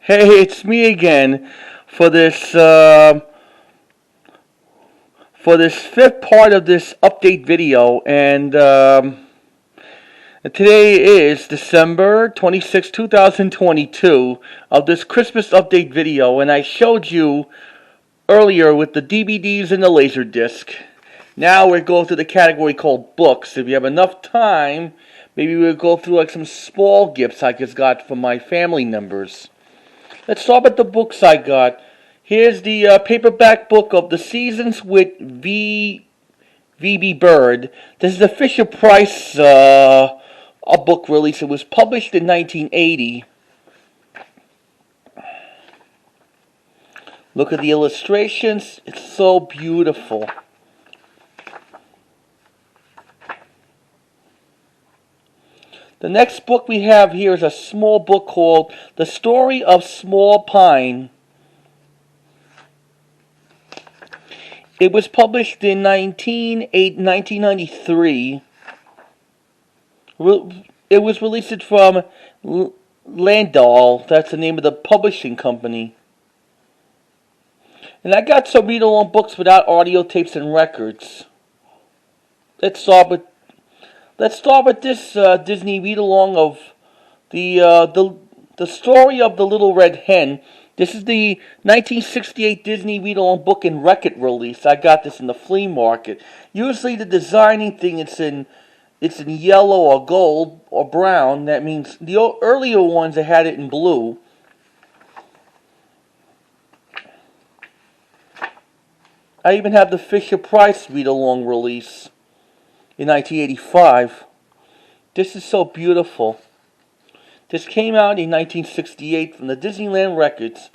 Hey, it's me again for this fifth part of this update video, and today is December 26, 2022 of this Christmas update video, and I showed you earlier with the DVDs and the Laserdisc. Now we're going through the category called books. If you have enough time, maybe we'll go through like some small gifts I just got from my family members. Let's start with the books I got. Here's the paperback book of The Seasons with V.B. Bird. This is a Fisher-Price a book release. It was published in 1980. Look at the illustrations. It's so beautiful. The next book we have here is a small book called The Story of Small Pine. It was published in 1993. It was released from Landau. That's the name of the publishing company. And I got some read-along books without audio tapes and records. Let's start with this Disney read-along of the story of the Little Red Hen. This is the 1968 Disney read-along book and record release. I got this in the flea market. Usually the designing thing it's in yellow or gold or brown. That means the earlier ones they had it in blue. I even have the Fisher-Price read-along release in 1985. This is so beautiful. This came out in 1968 from the Disneyland Records.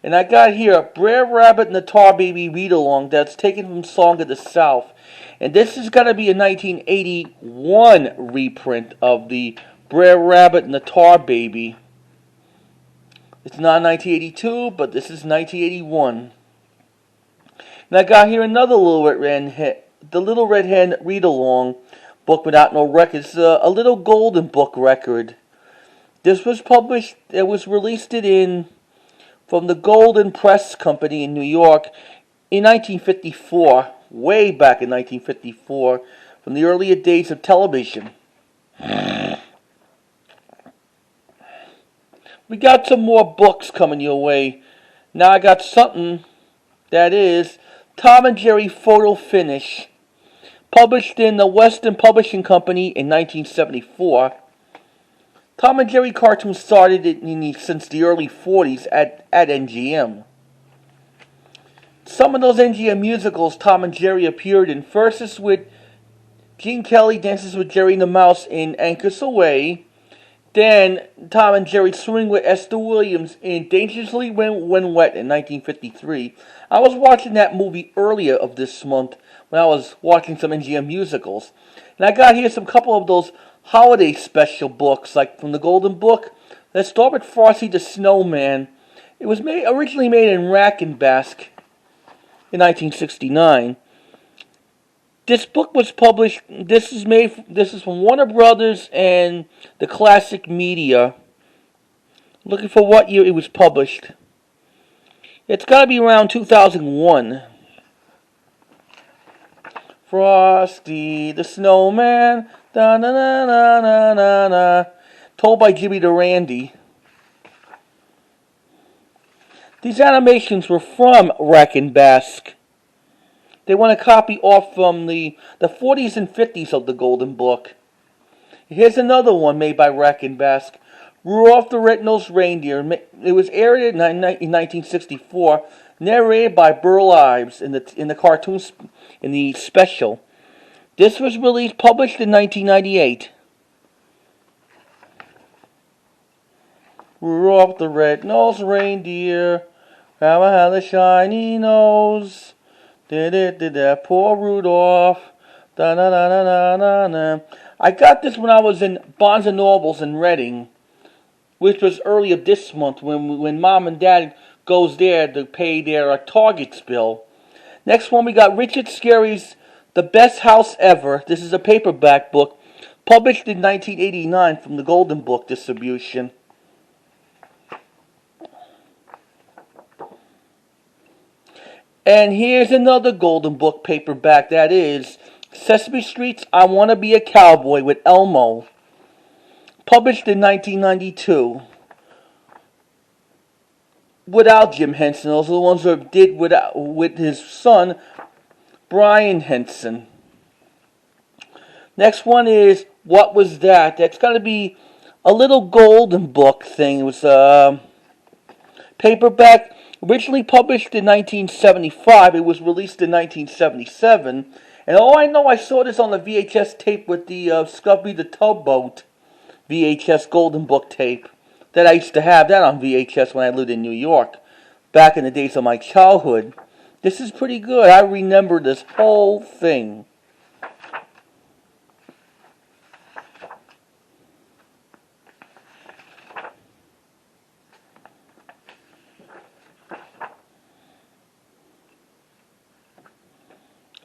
And I got here Brer Rabbit and the Tar Baby read-along that's taken from Song of the South. And this is going to be a 1981 reprint of the Brer Rabbit and the Tar Baby. It's not 1982, but this is 1981. And I got here another Little Red Hen read-along book without no record. It's a Little Golden Book record. This was published, it was released from the Golden Press Company in New York in 1954, way back in 1954, from the earlier days of television. We got some more books coming your way. Now I got something that is Tom and Jerry Photo Finish, published in the Western Publishing Company in 1974. Tom and Jerry cartoons started since the early 40s at NGM. Some of those NGM musicals Tom and Jerry appeared in. First is with Gene Kelly Dances with Jerry and the Mouse in Anchors Away. Then Tom and Jerry Swimming with Esther Williams in Dangerously When Wet in 1953. I was watching that movie earlier of this month when I was watching some NGM musicals. And I got here some couple of those holiday special books, like from the Golden Book. Let's start with Frosty the Snowman. It was originally made in Rack and Bask in 1969. This book was published. This is from Warner Brothers and the Classic Media. Looking for what year it was published. It's got to be around 2001. Frosty the Snowman, da na na na na na na, told by Jimmy Durante. These animations were from Rack and Bask. They want to copy off from the 40s and 50s of the Golden Book. Here's another one made by Rack and Bask. Rudolph the Red-Nosed Reindeer. It was aired in 1964, narrated by Burl Ives in the cartoons in the special. This was published in 1998. Rudolph the Red-Nosed Reindeer, Grandma had a shiny nose. Did poor Rudolph. Da na na na na na na. I got this when I was in Barnes and Nobles in Reading, which was earlier this month when Mom and Dad goes there to pay their Target's bill. Next one we got Richard Scarry's The Best House Ever. This is a paperback book published in 1989 from the Golden Book distribution. And here's another Golden Book paperback, that is Sesame Street's I Want to Be a Cowboy with Elmo. Published in 1992. Without Jim Henson. Those are the ones that did with his son, Brian Henson. Next one is What Was That? That's got to be a little Golden Book thing. It was a paperback originally published in 1975. It was released in 1977. And I know, I saw this on the VHS tape with the Scubby the Tugboat VHS Golden Book tape. That I used to have that on VHS when I lived in New York. Back in the days of my childhood. This is pretty good. I remember this whole thing.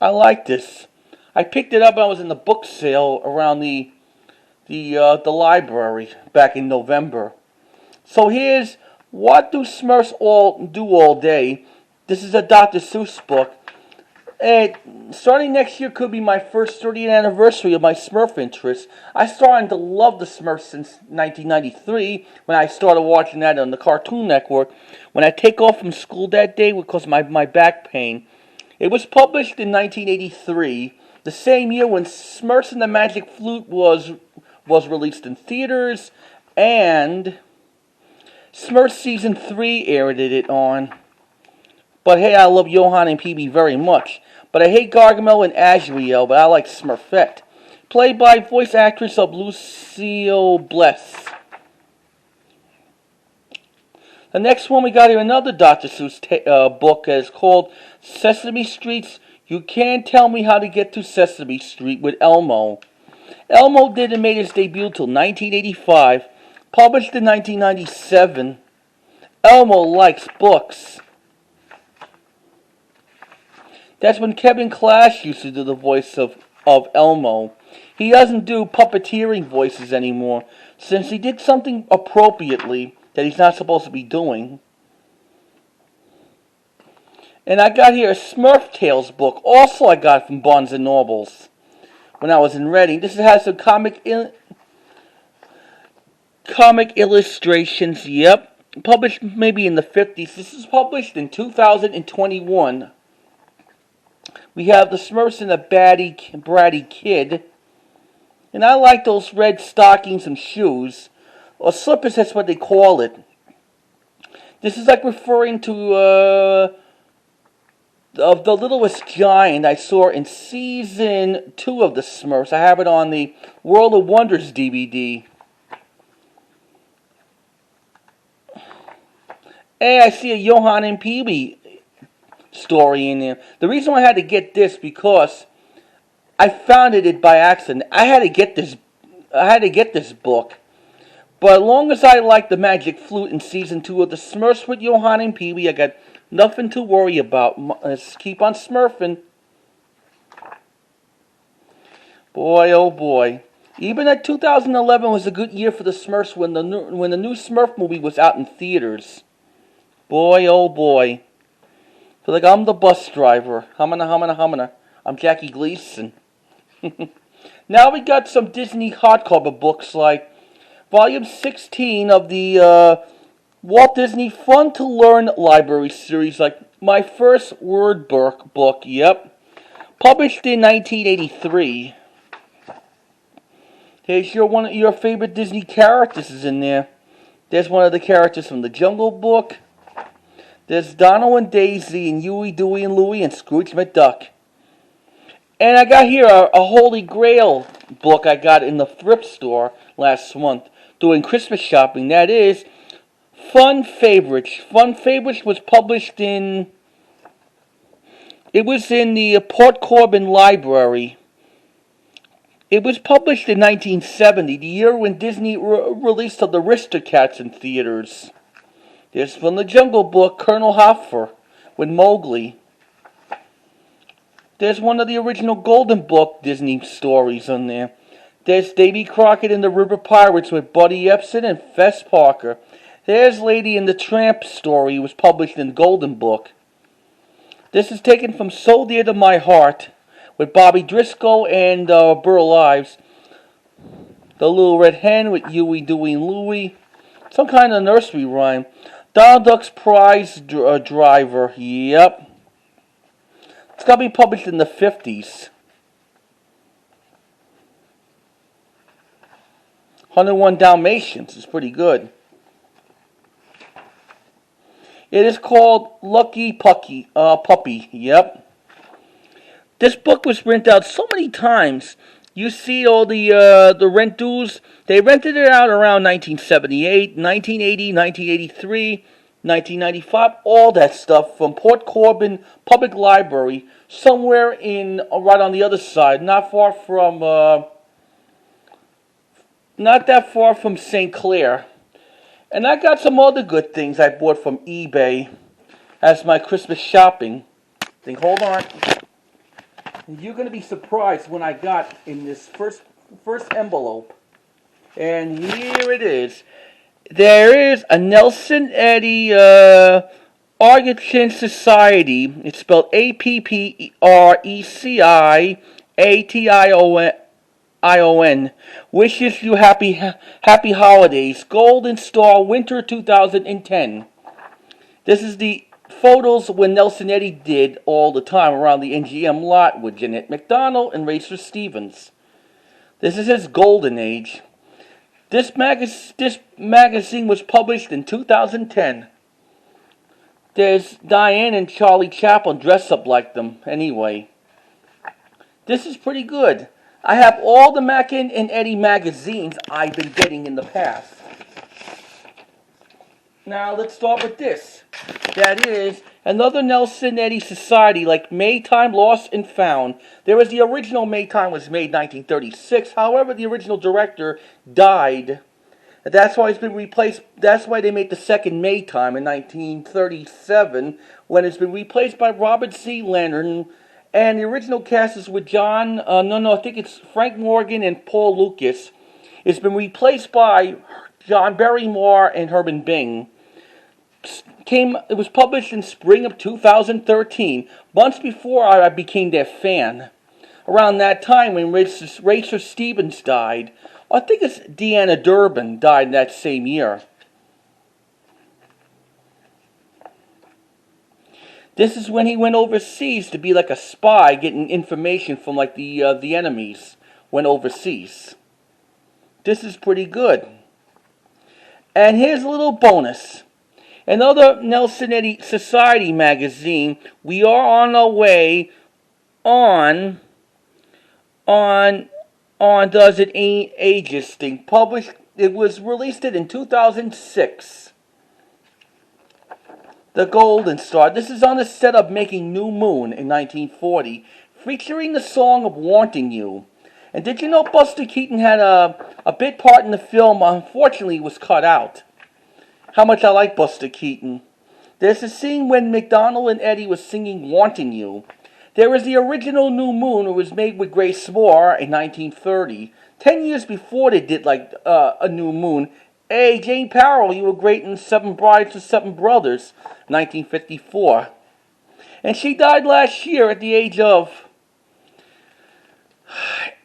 I like this. I picked it up when I was in the book sale around the library back in November. So here's What Do Smurfs All Do All Day. This is a Dr. Seuss book. And starting next year could be my first 30th anniversary of my Smurf interest. I started to love the Smurfs since 1993 when I started watching that on the Cartoon Network. When I take off from school that day because of my back pain. It was published in 1983, the same year when Smurfs and the Magic Flute was released in theaters, and Smurfs Season 3 aired it on. But hey, I love Johann and Peavy very much. But I hate Gargamel and Azrael, but I like Smurfette. Played by voice actress of Lucille Bless. The next one we got here, another Dr. Seuss book, is called Sesame Street's You Can't Tell Me How to Get to Sesame Street with Elmo. Elmo didn't make his debut till 1985, published in 1997. Elmo likes books. That's when Kevin Clash used to do the voice of Elmo. He doesn't do puppeteering voices anymore, since he did something appropriately that he's not supposed to be doing. And I got here a Smurf Tales book, also I got from Barnes & Nobles when I was in Reading. This has some comic illustrations, yep. Published maybe in the 50s. This is published in 2021. We have the Smurfs and the bratty kid. And I like those red stockings and shoes. Or slippers, that's what they call it. This is like referring to of the Littlest Giant I saw in Season 2 of the Smurfs. I have it on the World of Wonders DVD. And I see a Johann and Peavy story in there. The reason why I had to get this because I found it by accident. I had to get this book. But as long as I like the Magic Flute in Season 2 of the Smurfs with Johann and Peavy, I got nothing to worry about. Let's keep on smurfing. Boy, oh boy. Even that 2011 was a good year for the Smurfs when the new Smurf movie was out in theaters. Boy, oh boy. Feel like I'm the bus driver. Humana. I'm Jackie Gleason. Now we got some Disney hardcover books like Volume 16 of the Walt Disney Fun to Learn library series, like My First Word book, yep. Published in 1983. Here's one of your favorite Disney characters is in there. There's one of the characters from the Jungle Book. There's Donald and Daisy and Huey, Dewey, and Louie and Scrooge McDuck. And I got here a Holy Grail book I got in the thrift store last month doing Christmas shopping. That is Fun Favorites. Fun Favorites was published in... It was in the Port Corbin Library. It was published in 1970, the year when Disney released the Aristocats in theaters. There's from the Jungle Book, Colonel Hopper with Mowgli. There's one of the original Golden Book Disney stories on there. There's Davy Crockett and the River Pirates with Buddy Epson and Fess Parker. There's Lady and the Tramp story, was published in Golden Book. This is taken from So Dear to My Heart with Bobby Driscoll and Burl Ives. The Little Red Hen with Huey, Dewey, and Louie. Some kind of nursery rhyme. Donald Duck's Prize Driver. Yep. It's going to be published in the 50s. 101 Dalmatians is pretty good. It is called Lucky Puppy. Yep. This book was rented out so many times. You see all the rent dues. They rented it out around 1978, 1980, 1983, 1995. All that stuff from Port Corbin Public Library, somewhere in right on the other side, not that far from St. Clair. And I got some other good things I bought from eBay as my Christmas shopping thing. Hold on. You're going to be surprised when I got in this first envelope. And here it is. There is a Nelson Eddy Argentine Society. It's spelled APPRECIATION. Wishes you happy holidays. Golden Star Winter 2010. This is the photos when Nelson Eddy did all the time around the NGM lot with Jeanette MacDonald and Racer Stevens. This is his golden age. This magazine was published in 2010. There's Diane and Charlie Chaplin dress up like them anyway. This is pretty good. I have all the Mackin and Eddy magazines I've been getting in the past. Now let's start with this. That is another Nelson Eddy Society like Maytime Lost and Found. There was the original Maytime was made in 1936. However, the original director died. That's why it's been replaced. That's why they made the second Maytime in 1937 when it's been replaced by Robert C. Leonard. And the original cast is with I think it's Frank Morgan and Paul Lucas. It's been replaced by John Barrymore and Herman Bing. It was published in spring of 2013, months before I became their fan. Around that time when Racer Stevens died. I think it's Deanna Durbin died that same year. This is when he went overseas to be like a spy, getting information from like the enemies. Went overseas. This is pretty good. And here's a little bonus. Another Nelson Eddy Society magazine. We are on our way on Does It Ain't Ages thing. Published. It was released in 2006. The Golden Star. This is on the set of Making New Moon in 1940, featuring the song of Wanting You. And did you know Buster Keaton had a bit part in the film? Unfortunately, was cut out. How much I like Buster Keaton. There's a scene when MacDonald and Eddy was singing Wanting You. There is the original New Moon. It was made with Grace Moore in 1930. 10 years before they did like a New Moon. Hey, Jane Powell, you were great in Seven Brides and Seven Brothers, 1954. And she died last year at the age of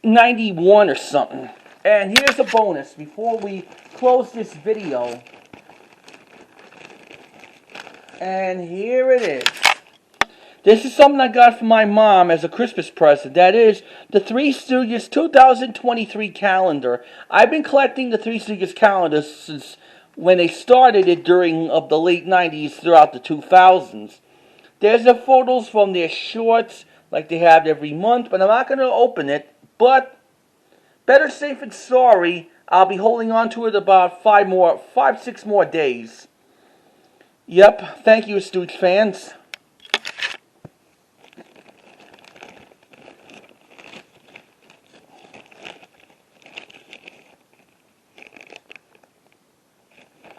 91 or something. And here's a bonus before we close this video. And here it is. This is something I got from my mom as a Christmas present. That is the Three Stooges 2023 calendar. I've been collecting the Three Stooges calendar since when they started it during the late 90s throughout the 2000s. There's the photos from their shorts like they have every month, but I'm not going to open it. But better safe than sorry. I'll be holding on to it about 6 more days. Yep, thank you, Stooge fans.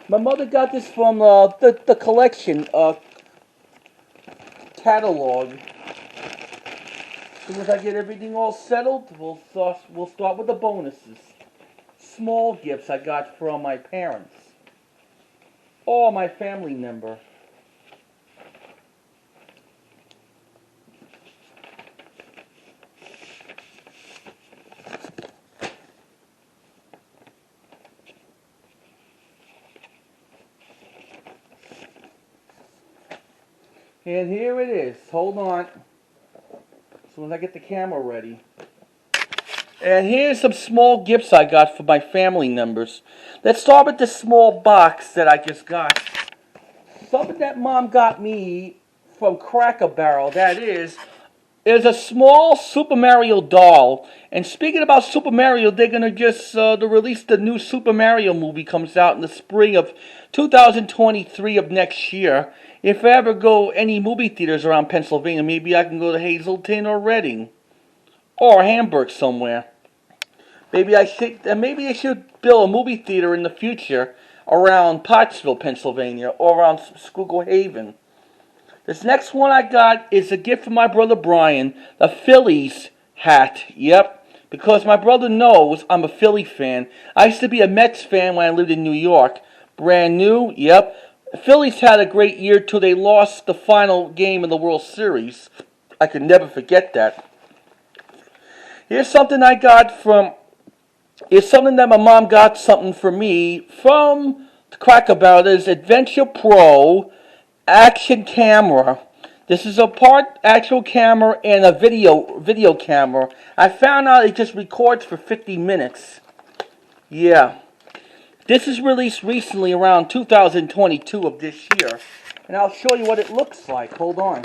My mother got this from the collection catalog. As soon as I get everything all settled, we'll start with the bonuses. Small gifts I got from my parents. Or my family member. And here it is. Hold on. As soon as I get the camera ready. And here's some small gifts I got for my family members. Let's start with this small box that I just got. Something that Mom got me from Cracker Barrel, that is a small Super Mario doll. And speaking about Super Mario, they're going to just release the new Super Mario movie comes out in the spring of 2023 of next year. If I ever go any movie theaters around Pennsylvania, maybe I can go to Hazleton or Reading. Or Hamburg somewhere. Maybe I should build a movie theater in the future around Pottsville, Pennsylvania, or around Schuylkill Haven. This next one I got is a gift from my brother Brian, the Phillies hat. Yep, because my brother knows I'm a Philly fan. I used to be a Mets fan when I lived in New York. Brand new, yep. The Phillies had a great year till they lost the final game in the World Series. I could never forget that. Here's something I got from... It's something that my mom got something for me from the Cracker Barrel. It's Adventure Pro Action Camera. This is a part actual camera and a video camera. I found out it just records for 50 minutes. Yeah. This is released recently around 2022 of this year. And I'll show you what it looks like. Hold on.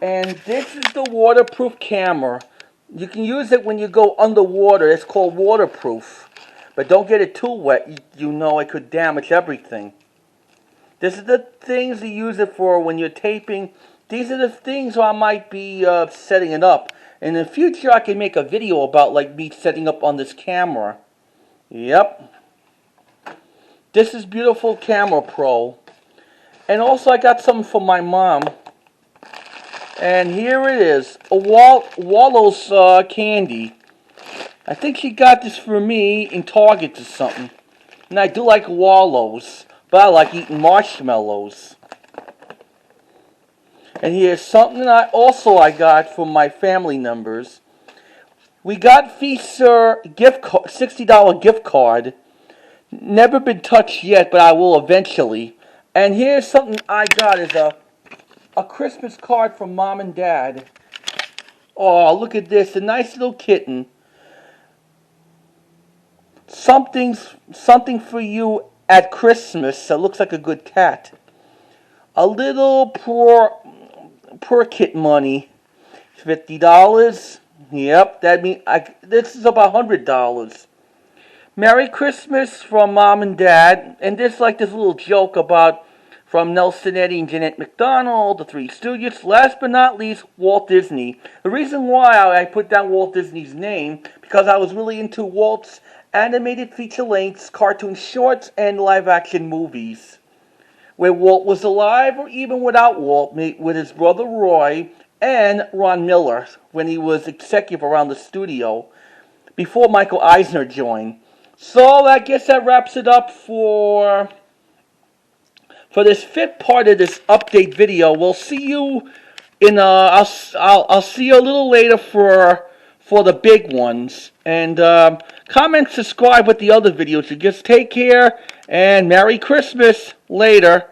And this is the waterproof camera. You can use it when you go underwater. It's called waterproof. But don't get it too wet. You know it could damage everything. This is the things you use it for when you're taping. These are the things I might be setting it up. In the future, I can make a video about like me setting up on this camera. Yep. This is beautiful Camera Pro. And also I got something for my mom. And here it is, a Wallows candy. I think she got this for me in Target or something. And I do like Wallows, but I like eating marshmallows. And here's something I got from my family members. We got Feaster $60 gift card. Never been touched yet, but I will eventually. And here's something I got is a Christmas card from Mom and Dad. Oh, look at this. A nice little kitten. Something for you at Christmas. It looks like a good cat. A little poor kit money. $50. Yep, that means this is about $100. Merry Christmas from Mom and Dad. And there's like this little joke about from Nelson Eddy and Jeanette MacDonald, the Three Stooges, last but not least, Walt Disney. The reason why I put down Walt Disney's name, because I was really into Walt's animated feature lengths, cartoon shorts, and live-action movies. Where Walt was alive, or even without Walt, with his brother Roy and Ron Miller, when he was executive around the studio, before Michael Eisner joined. So I guess that wraps it up for this fifth part of this update video. We'll see you in I'll see you a little later for the big ones. And comment, subscribe with the other videos. You just take care and Merry Christmas. Later.